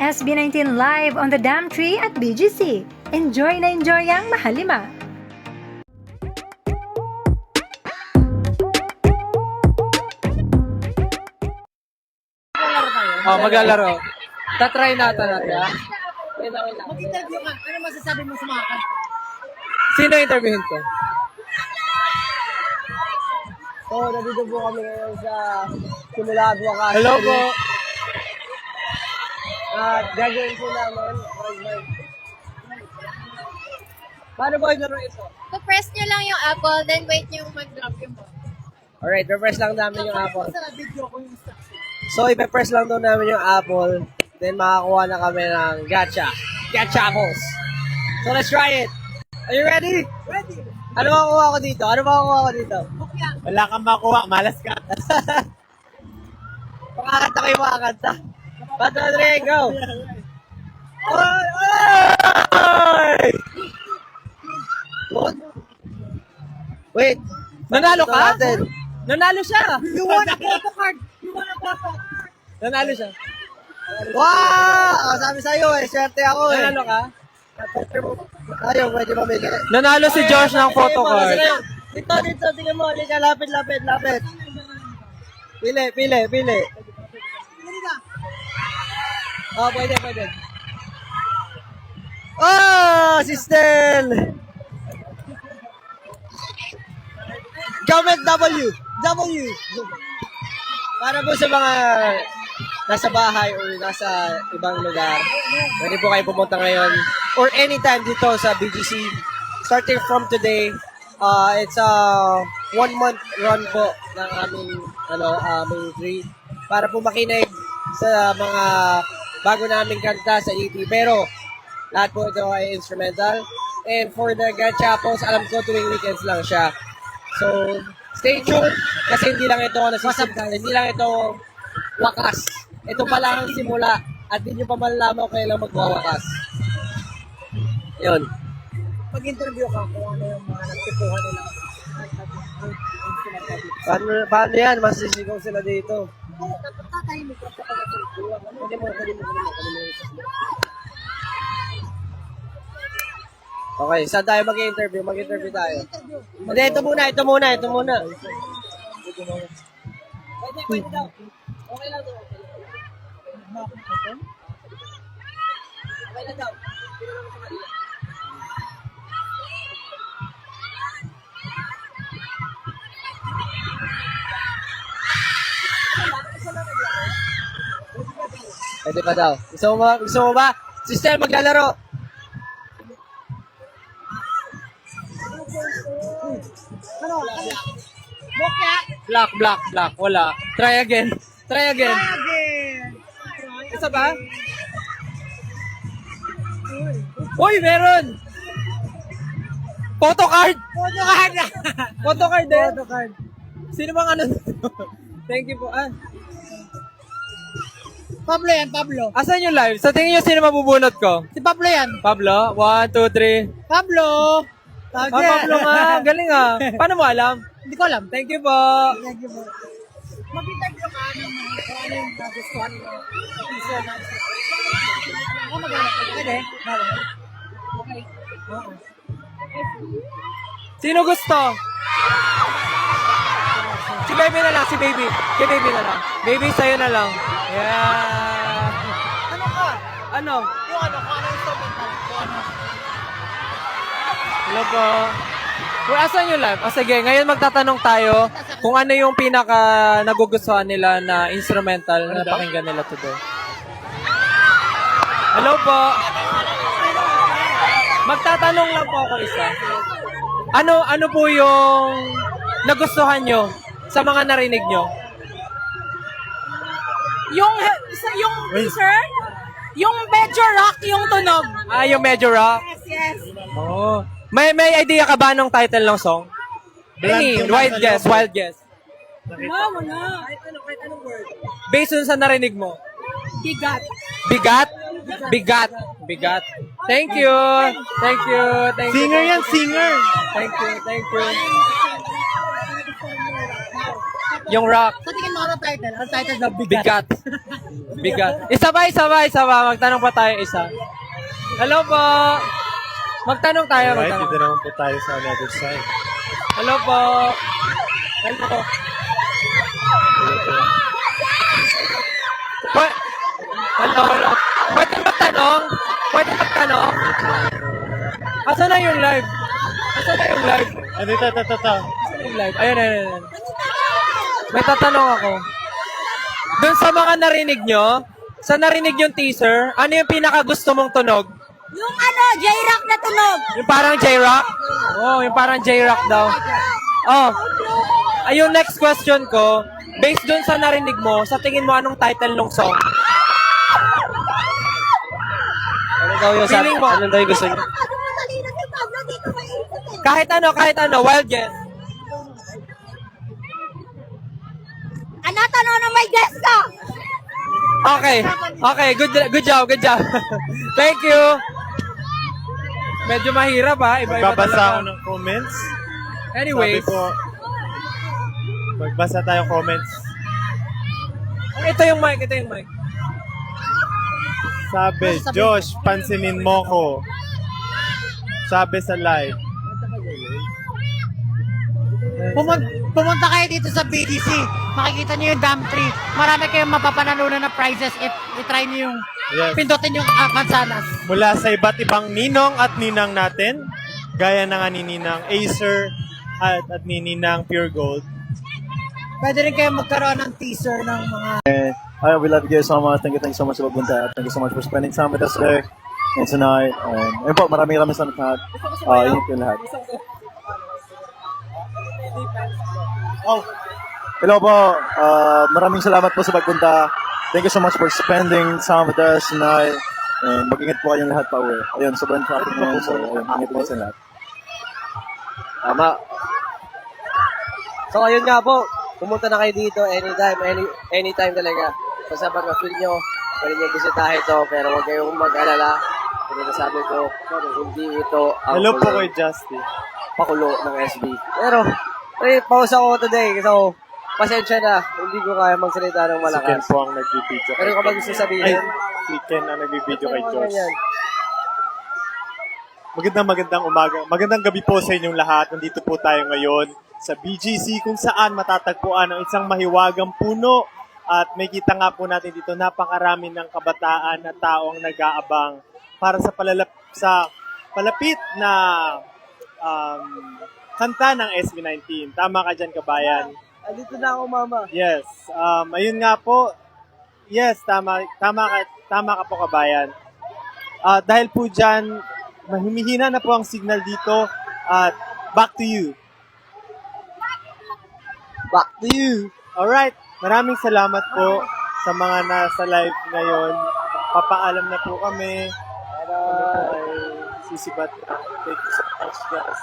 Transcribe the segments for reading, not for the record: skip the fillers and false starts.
SB19 live on the Dam Tree at BGC. Enjoy na enjoy ang Mahalima. Maglalaro. Tatry natin. Mag-interview ka. Ano masasabi mo sa mga kanta? Sino interviewin ko? Nandito po kami ngayon sa simula at wakas. Hello po. At gagawin po namin. Paano ba yung laro ito? So-press nyo lang yung apple, then wait nyo mag-drop yung ball. Alright, i-press lang namin yung apple. Sa video ko yung instruction. So, i-press lang daw namin yung apple. Then, makakuha na kami ng gacha. Gachacos. So, let's try it. Are you ready? Ready. Ano makukuha ko dito? Wala kang makuha. Malas ka. Pakakanta kayo makakanta. 1, 2, 3, go! Oy! Oy! Wait. Nanalo Ito ka? natin. Nanalo siya. You won a photo card! Nanalo siya. Wow! Sabi sa'yo eh, swerte ako eh. Nanalo ka? Ayaw, pwede mamili. Nanalo si Josh ng photo card. Dito, tingnan mo. Halika, lapit. Pili. Oh, pwede. Oh, si Stel! Comment W! Para po sa mga nasa bahay or nasa ibang lugar, pwede po kayo pumunta ngayon or anytime dito sa BGC. Starting from today, it's a 1-month run po ng aming tree para po makinig sa mga bago naming kanta sa EP. Pero lahat po ito ay instrumental. And for the gachapos, alam ko tuwing weekends lang siya. So, stay tuned kasi hindi lang ito wakas. Ito pa lang ang simula at hindi nyo pa malalaman kung kailan magwawakas. Yun. Pag-interview ka, kung ano yung mga nagtipuhan nila. Paano yan? Masisigaw sila dito. Tatahimik ka sa pag-interview. Pwede mo. Okay, saan tayo mag-interview? Mag-interview tayo. Hindi, ito muna. Pwede daw. Okay lang daw. Okay lang daw. Pwede pa daw. Gusto mo ba? Sister, maglalaro. Ano? Bokya? Black. Wala. Try again. Isa ba? Uy, meron! Photo card din. Sino bang ano? Thank you po. Pablo yan, Pablo. Asan yung live? Sa tingin nyo, sino mabubunot ko? Si Pablo yan. Pablo? 1, 2, 3. Pablo! Pablo nga. Galing Paano mo alam? Hindi ko alam. Thank you po. Thank you po. Mag-interview ka ng mga kung ano yung nagustuhan mo. Isa na. Ako mag-alap. Pwede? Okay. Oo. Sino gusto? Si baby na lang, si baby. Si baby na lang. Baby, sa'yo na lang. Yeah. Ano ka? Ano? Yung ano, kung ano yung instrumental. Kung ano. Hello po. Well, asan yung live? Sige, ngayon magtatanong tayo kung ano yung pinaka nagugustuhan nila na instrumental na pakinggan nila today. Hello po. Magtatanong lang po ako isa. Ano po yung nagustuhan nyo sa mga narinig nyo? Yung sir, yung medyo rock yung tunog. Yung medyo rock? Yes. Oh. May idea ka ba ng title ng song? Wild guess. Wala. Kahit anong word. Based on sa narinig mo. Bigat. Bigat. Thank you. Singer yan, singer. Thank you. Yung rock. Sa tingin mo ano title? Ang title na bigat. Bigat. Bigat. Isa pa. Magtanong pa tayo isa. Hello po. Magtanong tayo. Alright, Magtanong. dito naman po tayo sa another side. Hello po. Hello. Hello. Pwede magtanong? Asan na yung live? Ano ito? Yung live. Ayun. May tatanong ako. Doon sa mga narinig nyo, sa narinig yung teaser, ano yung pinaka gusto mong tunog? Yung J-Rock na tunog. Yung parang J-Rock? Oh, yung parang J-Rock daw. Oh. Ayun, next question ko, based doon sa narinig mo, sa tingin mo anong title ng song? Ano daw yung sabi? Feeling mo? Ano daw yung gusto niyo? Talino si Pablo dito mainit. Kahit ano, wild guess. Tanong na may guest ka. Okay, good job. Thank you. Medyo mahirap ha, iba-iba Magbabasa ako talaga. ng comments. Anyways, Sabi po, magbasa tayo comments. ito yung mic. Sabi, Josh, pansinin mo ko. Sabi sa live. Pumunta kayo dito sa BDC. Makikita niyo yung dam tree. Marami kayong mapapanalunan na prizes if i-try niyo yung Yes. pindutin yung mansanas. Mula sa iba't ibang ninong at ninang natin, gaya na nga ni Ninang Acer at ni Ninang Pure Gold. Pwede rin kayo magkaroon ng teaser ng mga Hi, we love you guys so much. Thank you so much sa pagbunta. Thank you so much for spending time with us today and tonight. Ayun po, maraming salamat lahat. Ingat yung lahat. Oh. Hello po. Maraming salamat po sa pagpunta. Thank you so much for spending time with us tonight. And mag-ingat po kayong lahat pa uwi. Ayun, sobrang traffic ngayon. So, ayun, ingat po sa lahat. Tama. So, ayun nga po. Pumunta na kayo dito anytime talaga. Basta pag na-feel nyo, pwede nyo bisitahin ito. Pero huwag kayong mag-alala. Hindi na sabi ko, hindi ito ang Hello po kulo- kay Justy. pakulo ng SB. Pero, pause ako today. So, pasensya na. Hindi ko kaya magsalita ng Si Ken malakas. po ang nagbibideo. Pero kapag gusto Ay, sabihin, si Ken ang nagbibideo kay mga Josh. ganyan. Magandang umaga. Magandang gabi po sa inyong lahat. Nandito po tayo ngayon sa BGC kung saan matatagpuan ang isang mahiwagang puno. At may kita nga po natin dito napakarami ng kabataan na taong nag-aabang para sa palapit na kanta ng SB19. Tama ka dyan, kabayan. Andito na ako, mama. Yes. Ayun nga po. Yes, tama ka po, kabayan. Dahil po dyan, humihina na po ang signal dito. At back to you. Back to you. Alright. Maraming salamat po sa mga nasa live ngayon. Papaalam na po kami. Kami po ay sisibat na. Thank you so much, guys.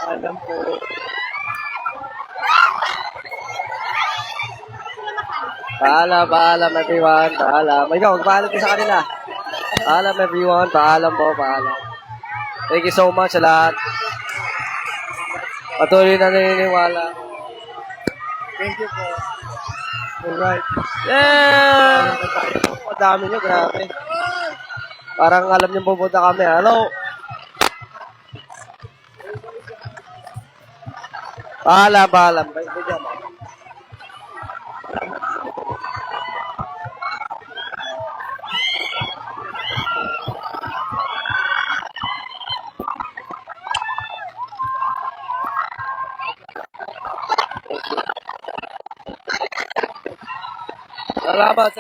Alam po. Paalam everyone. Paalam. Ikaw, magpaalam ka sa kanila. Paalam everyone. Paalam po, paalam. Thank you so much sa lahat. Patuloy na naniniwala. Thank you po. Alright. Yeah! Ang dami nyo, grabe. Parang alam nyo pupunta kami. Hello? Paalam. Bigyan mo. Salamat.